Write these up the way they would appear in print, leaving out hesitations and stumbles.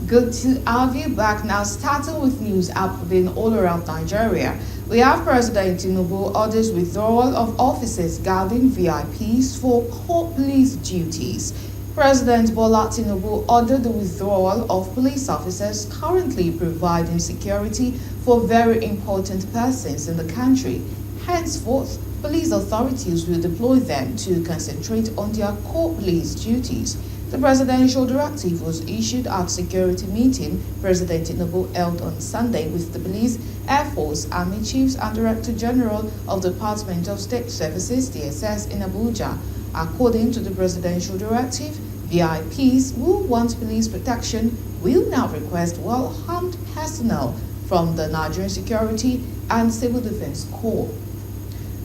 Good to have you back now. Starting with news happening all around Nigeria. We have President Tinubu orders withdrawal of officers guarding VIPs for court police duties. President Bola Tinubu ordered the withdrawal of police officers currently providing security for very important persons in the country. Henceforth, police authorities will deploy them to concentrate on their court police duties. The presidential directive was issued at security meeting President Tinubu held on Sunday with the Police, Air Force, Army Chiefs and Director General of the Department of State Services (DSS) in Abuja. According to the presidential directive, VIPs who want police protection will now request well-armed personnel from the Nigerian Security and Civil Defense Corps.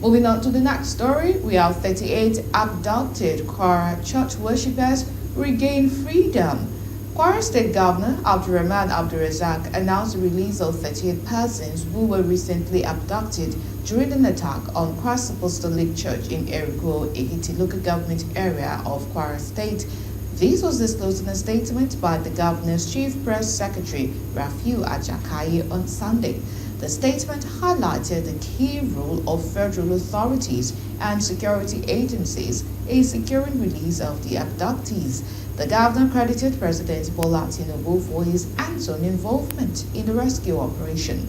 Moving on to the next story, we have 38 abducted Kwara church worshippers regain freedom. Kwara State Governor Abdulrahman Abdulrazak announced the release of 38 persons who were recently abducted during an attack on Christ Apostolic Church in Erigbo, Ekiti local government area of Kwara State. This was disclosed in a statement by the governor's chief press secretary, Rafiu Ajakaye, on Sunday. The statement highlighted the key role of federal authorities and security agencies in securing release of the abductees. The governor credited President Bola Tinubu for his hands-on involvement in the rescue operation.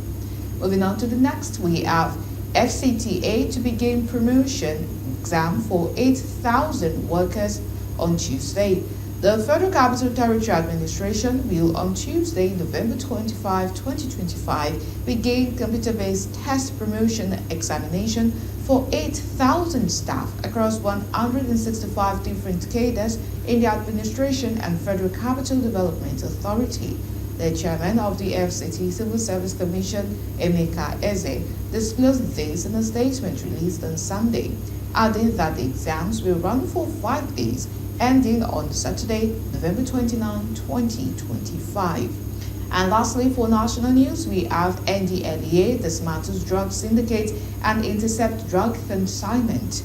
Moving on to the next, we have FCTA to begin promotion exam for 8,000 workers on Tuesday. The Federal Capital Territory Administration will on Tuesday, November 25, 2025, begin computer-based test promotion examination for 8,000 staff across 165 different cadres in the administration and Federal Capital Development Authority. The chairman of the FCT Civil Service Commission, Emeka Eze, disclosed this in a statement released on Sunday, adding that the exams will run for 5 days ending on Saturday, November 29, 2025. And lastly, for national news, we have NDLEA dismantles drug syndicate and intercept drug consignment.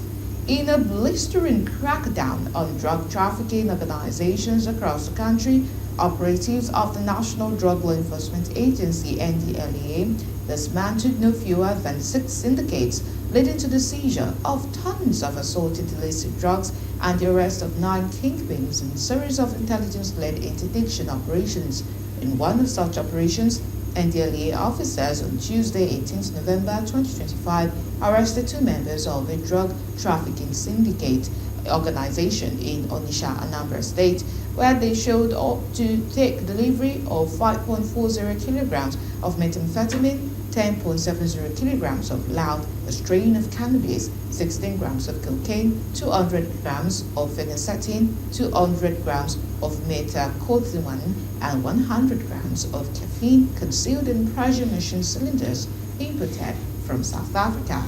In a blistering crackdown on drug trafficking organizations across the country, operatives of the National Drug Law Enforcement Agency (NDLEA) dismantled no fewer than 6 syndicates, leading to the seizure of tons of assorted illicit drugs and the arrest of 9 kingpins in a series of intelligence-led interdiction operations. In one of such operations, NDLEA officers on Tuesday, 18 November 2025, arrested 2 members of a drug trafficking syndicate organization in Onitsha, Anambra State, where they showed up to take delivery of 5.40 kilograms of methamphetamine, 10.70 kilograms of loud, a strain of cannabis, 16 grams of cocaine, 200 grams of phenacetin, 200 grams of methamphetamine, and 100 grams of caffeine concealed in pressure machine cylinders imported from South Africa.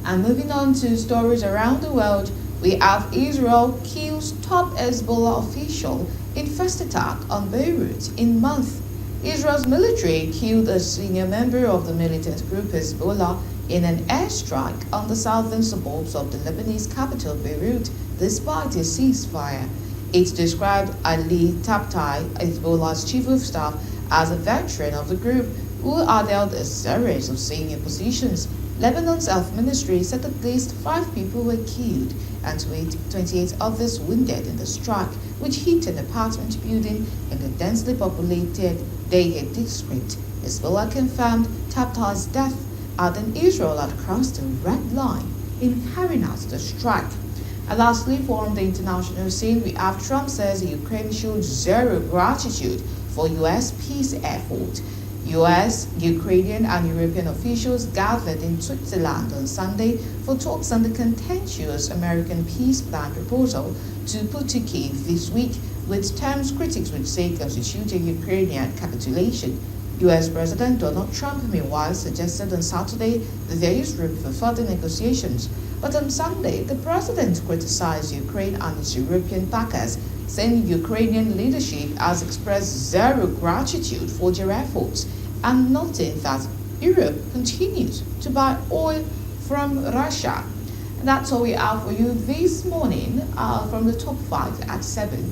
And moving on to stories around the world, we have Israel kills top Hezbollah official in first attack on Beirut in month. Israel's military killed a senior member of the militant group Hezbollah in an airstrike on the southern suburbs of the Lebanese capital Beirut, despite a ceasefire. It described Ali Tabtai, Hezbollah's chief of staff, as a veteran of the group who had held a series of senior positions. Lebanon's health ministry said at least 5 people were killed and 28 others wounded in the strike, which hit an apartment building in the densely populated Deir district. Hezbollah confirmed Tabtai's death, adding Israel had crossed a red line in carrying out the strike. And lastly, from the international scene, we have Trump says Ukraine showed zero gratitude for U.S. peace effort. U.S., Ukrainian and European officials gathered in Switzerland on Sunday for talks on the contentious American peace plan proposal to put to Kyiv this week, with terms critics would say constitute a Ukrainian capitulation. U.S. President Donald Trump, meanwhile, suggested on Saturday that there is room for further negotiations. But on Sunday, the president criticized Ukraine and its European backers, saying Ukrainian leadership has expressed zero gratitude for their efforts, and noting that Europe continues to buy oil from Russia. And that's all we have for you this morning from the top 5 at 7.